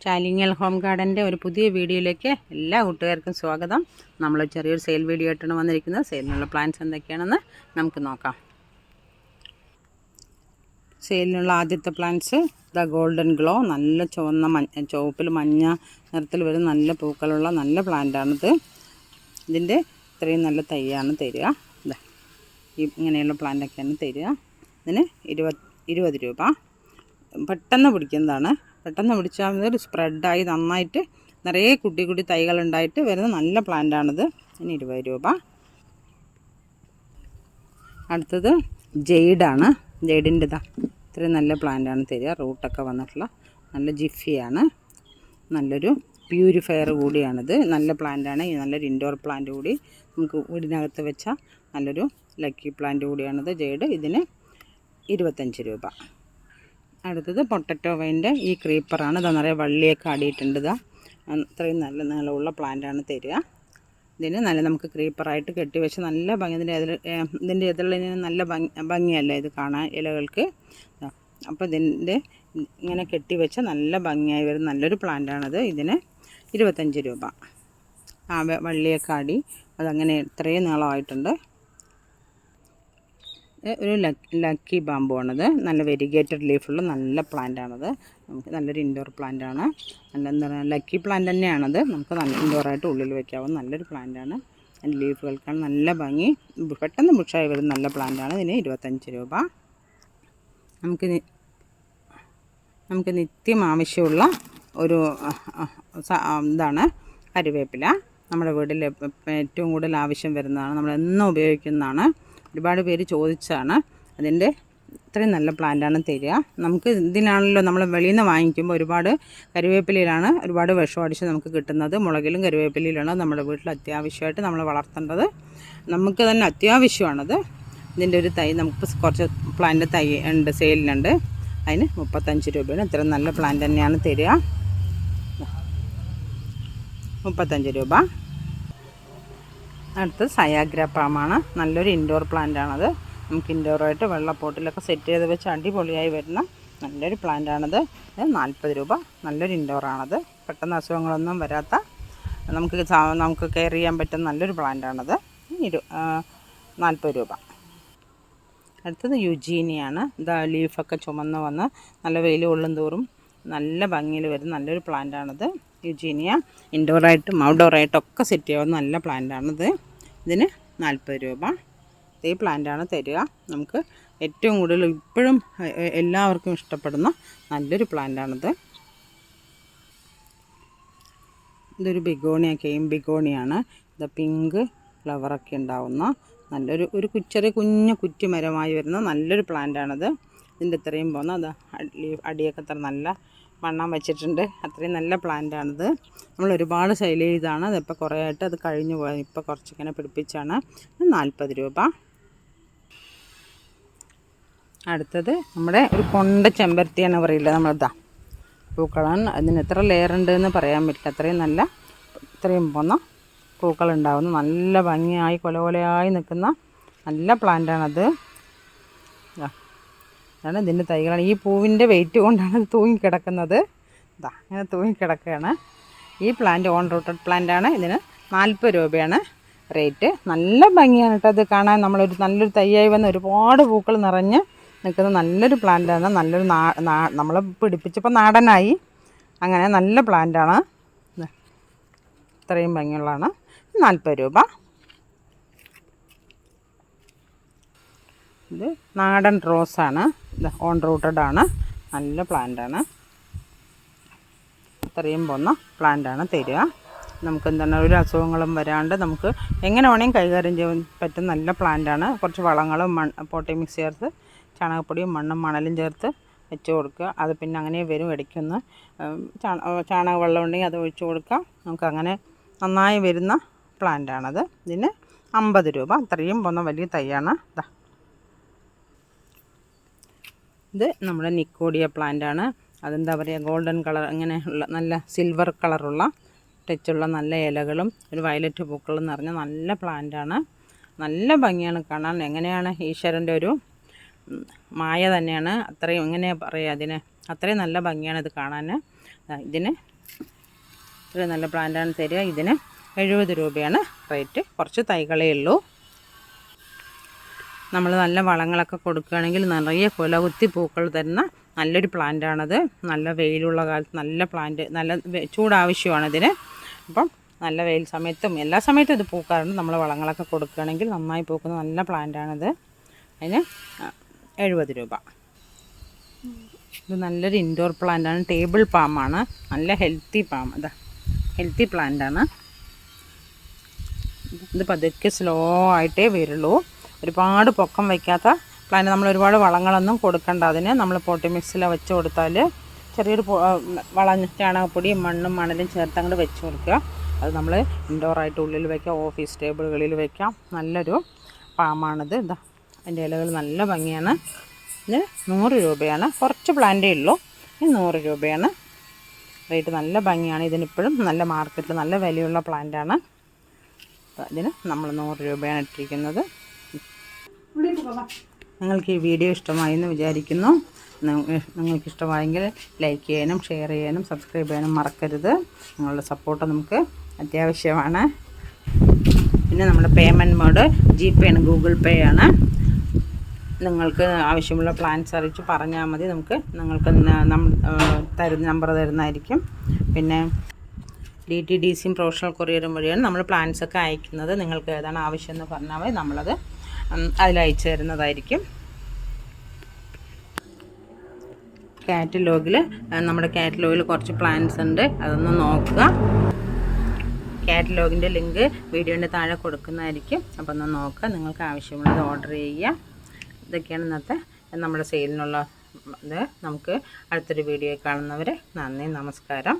ചാലിങ്ങൽ home ഗാർഡൻ്റെ ഒരു പുതിയ വീഡിയോയിലേക്ക് എല്ലാ കൂട്ടുകാർക്കും സ്വാഗതം. നമ്മൾ ചെറിയൊരു സെയിൽ വീഡിയോ ആയിട്ടാണ് വന്നിരിക്കുന്നത്. സെയിലിനുള്ള പ്ലാൻസ് എന്തൊക്കെയാണെന്ന് നമുക്ക് നോക്കാം. സെയിലിനുള്ള ആദ്യത്തെ പ്ലാന്റ്സ് ദ ഗോൾഡൻ ഗ്ലോ, നല്ല ചുവപ്പിൽ മഞ്ഞ നിറത്തിൽ വരുന്ന നല്ല പൂക്കളുള്ള നല്ല പ്ലാന്റാണിത്. ഇതിൻ്റെ ഇത്രയും നല്ല തൈയാണ് തരിക. ഇങ്ങനെയുള്ള പ്ലാന്റൊക്കെയാണ് തരിക. ഇതിന് 20 രൂപ. പെട്ടെന്ന് പിടിക്കുന്നതാണ്. പെട്ടെന്ന് പിടിച്ചാൽ ഒരു സ്പ്രെഡായി നന്നായിട്ട് നിറയെ കുട്ടി തൈകളുണ്ടായിട്ട് വരുന്ന നല്ല പ്ലാന്റാണിത്. ഇതിന് 20 രൂപ. അടുത്തത് ജെയ്ഡാണ്. ജെയ്ഡിൻ്റെ ഇത്രയും നല്ല പ്ലാന്റാണ് തരിക. റൂട്ടൊക്കെ വന്നിട്ടുള്ള നല്ല ജിഫിയാണ്. നല്ലൊരു പ്യൂരിഫയർ കൂടിയാണിത്. നല്ല പ്ലാന്റാണ്. നല്ലൊരു ഇൻഡോർ പ്ലാന്റ് കൂടി നമുക്ക് വീടിനകത്ത് വെച്ചാൽ നല്ലൊരു ലക്കി പ്ലാന്റ് കൂടിയാണിത് ജെയ്ഡ്. ഇതിന് 25 രൂപ. അടുത്തത് പൊട്ടറ്റോ വൈൻ്റെ ഈ ക്രീപ്പറാണ്. ഇത് നിറയെ വള്ളിയൊക്കെ ആടിയിട്ടുണ്ട്. അത്രയും നല്ല നീളമുള്ള പ്ലാന്റാണ് തരിക. ഇതിന് നല്ല നമുക്ക് ക്രീപ്പറായിട്ട് കെട്ടിവെച്ച് നല്ല ഭംഗി, ഇതിൻ്റെ എതിർലിന് നല്ല ഭംഗിയല്ല ഇത് കാണാൻ ഇലകൾക്ക്. അപ്പോൾ ഇതിൻ്റെ ഇങ്ങനെ കെട്ടിവെച്ച് നല്ല ഭംഗിയായി വരുന്ന നല്ലൊരു പ്ലാന്റാണത്. ഇതിന് 25 രൂപ. വള്ളിയൊക്കെ ആടി അതങ്ങനെ ഇത്രയും നീളമായിട്ടുണ്ട്. ഒരു ലക്കി ബാമ്പു ആണത്. നല്ല വെരിഗേറ്റഡ് ലീഫുള്ള നല്ല പ്ലാന്റാണത്. നമുക്ക് നല്ലൊരു ഇൻഡോർ പ്ലാന്റാണ്. നല്ല എന്താ പറയുക, ലക്കി പ്ലാന്റ് തന്നെയാണത്. നമുക്ക് നല്ല ഇൻഡോറായിട്ട് ഉള്ളിൽ വയ്ക്കാവുന്ന നല്ലൊരു പ്ലാന്റാണ്. അതിൻ്റെ ലീഫുകൾക്കാണ് നല്ല ഭംഗി. പെട്ടെന്ന് ബുഷായി വരുന്ന നല്ല പ്ലാന്റാണ്. ഇതിന് 25 രൂപ. നമുക്ക് നിത്യം ആവശ്യമുള്ള ഒരു ഇതാണ് കറിവേപ്പില. നമ്മുടെ വീട്ടിൽ ഏറ്റവും കൂടുതൽ ആവശ്യം വരുന്നതാണ്. നമ്മളെന്നും ഉപയോഗിക്കുന്നതാണ്. ഒരുപാട് പേര് ചോദിച്ചാണ്. അതിൻ്റെ ഇത്രയും നല്ല പ്ലാന്റാണ് തരിക. നമുക്ക് ഇതിനാണല്ലോ നമ്മൾ വെളിയിൽ നിന്ന് വാങ്ങിക്കുമ്പോൾ ഒരുപാട് കറിവേപ്പിലയിലാണ് ഒരുപാട് വിഷം അടിച്ച് നമുക്ക് കിട്ടുന്നത്. മുളകിലും കറിവേപ്പിലയിലാണ് നമ്മുടെ വീട്ടിൽ അത്യാവശ്യമായിട്ട് നമ്മൾ വളർത്തേണ്ടത്. നമുക്ക് തന്നെ അത്യാവശ്യമാണത്. ഇതിൻ്റെ ഒരു തൈ നമുക്ക് കുറച്ച് പ്ലാന്റ് തൈ ഉണ്ട്, സെയിലിനുണ്ട്. അതിന് 35 രൂപയാണ്. ഇത്രയും നല്ല പ്ലാന്റ് തന്നെയാണ് തരിക. 35 രൂപ. അടുത്തത് സയാഗ്ര പാമാണ്. നല്ലൊരു ഇൻഡോർ പ്ലാന്റാണത്. നമുക്ക് ഇൻഡോറായിട്ട് വെള്ളപ്പോട്ടിലൊക്കെ സെറ്റ് ചെയ്ത് വെച്ച് അടിപൊളിയായി വരുന്ന നല്ലൊരു പ്ലാന്റാണത്. 40 രൂപ. നല്ലൊരു ഇൻഡോറാണത്. പെട്ടെന്ന് അസുഖങ്ങളൊന്നും വരാത്ത നമുക്ക് കെയർ ചെയ്യാൻ പറ്റുന്ന നല്ലൊരു പ്ലാന്റാണത്. 40 രൂപ. അടുത്തത് യുജീനിയാണ്. ലീഫൊക്കെ ചുമന്ന് വന്ന് നല്ല വെയിൽ കൊള്ളും തോറും നല്ല ഭംഗിയിൽ വരുന്ന നല്ലൊരു പ്ലാന്റാണത്. യുജീനിയ ഇൻഡോറായിട്ടും ഔട്ട്ഡോറായിട്ടും ഒക്കെ സെറ്റ് ചെയ്യാവുന്ന നല്ല പ്ലാന്റാണിത്. ഇതിന് 40 രൂപ. ഈ പ്ലാന്റാണ് തരിക. നമുക്ക് ഏറ്റവും കൂടുതൽ ഇപ്പോഴും എല്ലാവർക്കും ഇഷ്ടപ്പെടുന്ന നല്ലൊരു പ്ലാന്റാണിത്. ഇതൊരു ബിഗോണിയാണ്. ഇത് പിങ്ക് ഫ്ലവറൊക്കെ ഉണ്ടാവുന്ന നല്ലൊരു ചെറിയ കുറ്റി മരമായി വരുന്ന നല്ലൊരു പ്ലാന്റാണിത്. ഇതിൻ്റെ ഇത്രയും പോകുന്ന അടിയൊക്കെ അത്ര നല്ല വണ്ണം വെച്ചിട്ടുണ്ട്. അത്രയും നല്ല പ്ലാന്റാണിത്. നമ്മൾ ഒരുപാട് സെയിൽ ചെയ്താണ്. അതിപ്പോൾ കുറേ ആയിട്ട് അത് കഴിഞ്ഞു പോയത്. ഇപ്പോൾ കുറച്ചിങ്ങനെ പിടിപ്പിച്ചാണ്. 40 രൂപ. അടുത്തത് നമ്മുടെ ഒരു കൊണ്ട ചെമ്പരത്തിയാണ് പറയില്ല നമ്മളിതാ പൂക്കളാണ്. അതിന് എത്ര ലെയർ ഉണ്ടെന്ന് പറയാൻ പറ്റില്ല. ഇത്രയും പോന്ന പൂക്കളുണ്ടാവുന്ന നല്ല ഭംഗിയായി കൊലകൊലയായി നിൽക്കുന്ന നല്ല പ്ലാന്റാണത്. അതാണ് ഇതിൻ്റെ തൈകളാണ്. ഈ പൂവിൻ്റെ വെയിറ്റ് കൊണ്ടാണ് ഇത് തൂങ്ങിക്കിടക്കുന്നത്. ഇങ്ങനെ തൂങ്ങിക്കിടക്കുകയാണ്. ഈ പ്ലാന്റ് ഓൺ റൂട്ടഡ് പ്ലാന്റാണ്. ഇതിന് 40 രൂപയാണ് റേറ്റ്. നല്ല ഭംഗിയാണ് കേട്ടോ അത് കാണാൻ. നല്ലൊരു തൈയായി വന്ന് ഒരുപാട് പൂക്കൾ നിറഞ്ഞ് നിൽക്കുന്ന നല്ലൊരു പ്ലാന്റാണ്. നല്ലൊരു നമ്മൾ പിടിപ്പിച്ചപ്പോൾ നാടനായി. അങ്ങനെ നല്ല പ്ലാന്റാണ്. ഇത്രയും ഭംഗിയുള്ളതാണ്. 40 രൂപ. ഇത് നാടൻ റോസാണ്. ഇത് ഓൺ റൂട്ടഡ് ആണ്. നല്ല പ്ലാന്റാണ്. ഇത്രയും പോന്ന പ്ലാന്റാണ് തരിക. നമുക്ക് എന്താണ് ഒരു അസുഖങ്ങളും വരാണ്ട് നമുക്ക് എങ്ങനെ വേണമെങ്കിലും കൈകാര്യം ചെയ്യാൻ പറ്റുന്ന നല്ല പ്ലാന്റാണ്. കുറച്ച് വളങ്ങളും പോട്ടി മിക്സ് ചേർത്ത് ചാണകപ്പൊടിയും മണ്ണും മണലും ചേർത്ത് വെച്ച് കൊടുക്കുക. അത് പിന്നെ അങ്ങനെ വരും. ഇടയ്ക്കൊന്ന് ചാണക വെള്ളം ഉണ്ടെങ്കിൽ അത് ഒഴിച്ച് കൊടുക്കുക. നമുക്കങ്ങനെ നന്നായി വരുന്ന പ്ലാന്റാണത്. ഇതിന് 50 രൂപ. അത്രയും പോന്ന വലിയ തൈയാണ്. ഇത് നമ്മുടെ നിക്കോഡിയ പ്ലാന്റാണ്. അതെന്താ പറയുക, ഗോൾഡൻ കളർ ഇങ്ങനെ ഉള്ള നല്ല സിൽവർ കളറുള്ള ടച്ചുള്ള നല്ല ഇലകളും ഒരു വയലറ്റ് പൂക്കളും നിറഞ്ഞ നല്ല പ്ലാന്റാണ്. നല്ല ഭംഗിയാണ് കാണാൻ. എങ്ങനെയാണ് ഈശ്വരൻ്റെ ഒരു മായ തന്നെയാണ്. അത്രയും എങ്ങനെയാണ് പറയുക, അതിന് അത്രയും നല്ല ഭംഗിയാണ് ഇത് കാണാൻ. ഇതിന് ഇത്രയും നല്ല പ്ലാന്റാണ് തരിക. ഇതിന് 70 രൂപയാണ് റേറ്റ്. കുറച്ച് തൈകളേ ഉള്ളൂ. നമ്മൾ നല്ല വളങ്ങളൊക്കെ കൊടുക്കുകയാണെങ്കിൽ നിറയെ കുലകുത്തി പൂക്കൾ തരുന്ന നല്ലൊരു പ്ലാന്റാണത്. നല്ല വെയിലുള്ള കാലത്ത് നല്ല പ്ലാന്റ്, നല്ല ചൂടാവശ്യമാണ് ഇതിന്. അപ്പം നല്ല വെയിൽ സമയത്തും എല്ലാ സമയത്തും ഇത് പൂക്കാറുണ്ട്. നമ്മൾ വളങ്ങളൊക്കെ കൊടുക്കുകയാണെങ്കിൽ നന്നായി പൂക്കുന്ന നല്ല പ്ലാന്റാണിത്. അതിന് 70 രൂപ. ഇത് നല്ലൊരു ഇൻഡോർ പ്ലാന്റാണ്. ടേബിൾ പാമാണ്. നല്ല ഹെൽത്തി പാം. അതാ ഹെൽത്തി പ്ലാന്റാണ്. ഇത് പതുക്കെ സ്ലോ ആയിട്ടേ വരുള്ളൂ. ഒരുപാട് പൊക്കം വയ്ക്കാത്ത പ്ലാന്റ്. നമ്മൾ ഒരുപാട് വളങ്ങളൊന്നും കൊടുക്കണ്ട. അതിന് നമ്മൾ പോട്ടി മിക്സിൽ വെച്ച് കൊടുത്താൽ ചെറിയൊരു ചാണകപ്പൊടിയും മണ്ണും മണലും ചേർത്ത് അങ്ങോട്ട് വെച്ച് കൊടുക്കുക. അത് നമ്മൾ ഇൻഡോറായിട്ട് ഉള്ളിൽ വയ്ക്കാം, ഓഫീസ് ടേബിളുകളിൽ വയ്ക്കാം. നല്ലൊരു പാമാണിത്. ഇതാ അതിൻ്റെ ഇലകൾ നല്ല ഭംഗിയാണ്. ഇതിന് 100 രൂപയാണ്. കുറച്ച് പ്ലാന്റേ ഉള്ളൂ. ഇത് 100 രൂപയാണ് റേറ്റ്. നല്ല ഭംഗിയാണ്. ഇതിനിപ്പോഴും നല്ല മാർക്കറ്റിൽ നല്ല വിലയുള്ള പ്ലാന്റാണ്. ഇതിന് നമ്മൾ 100 രൂപയാണ് ഇട്ടിരിക്കുന്നത്. നിങ്ങൾക്ക് ഈ വീഡിയോ ഇഷ്ടമായി എന്ന് വിചാരിക്കുന്നു. നിങ്ങൾക്ക് ഇഷ്ടമായെങ്കിൽ ലൈക്ക് ചെയ്യാനും ഷെയർ ചെയ്യാനും സബ്സ്ക്രൈബ് ചെയ്യാനും മറക്കരുത്. നിങ്ങളുടെ സപ്പോർട്ട് നമുക്ക് അത്യാവശ്യമാണ്. പിന്നെ നമ്മുടെ പേയ്മെൻറ്റ് മോഡ് GPay ആണ്, ഗൂഗിൾ പേ ആണ്. നിങ്ങൾക്ക് ആവശ്യമുള്ള പ്ലാൻസ് അറിയിച്ച് പറഞ്ഞാൽ മതി. നിങ്ങൾക്ക് നമ്പർ തരുന്നതായിരിക്കും. പിന്നെ DTDCയും പ്രൊഫഷണൽ കൊറിയറും വഴിയാണ് നമ്മൾ പ്ലാൻസൊക്കെ അയക്കുന്നത്. നിങ്ങൾക്ക് ഏതാണ് ആവശ്യമെന്ന് പറഞ്ഞാൽ മതി, നമ്മളത് അതിലയച്ചു തരുന്നതായിരിക്കും. നമ്മുടെ കാറ്റലോഗിൽ കുറച്ച് പ്ലാൻസ് ഉണ്ട്, അതൊന്ന് നോക്കുക. കാറ്റലോഗിൻ്റെ ലിങ്ക് വീഡിയോൻ്റെ താഴെ കൊടുക്കുന്നതായിരിക്കും. അപ്പോൾ ഒന്ന് നോക്കുക. നിങ്ങൾക്ക് ആവശ്യമുള്ളത് ഓർഡർ ചെയ്യുക. ഇതൊക്കെയാണ് ഇന്നത്തെ നമ്മുടെ സെയിലിനുള്ള ഇത്. നമുക്ക് അടുത്തൊരു വീഡിയോ കാണുന്നവരെ നന്ദി, നമസ്കാരം.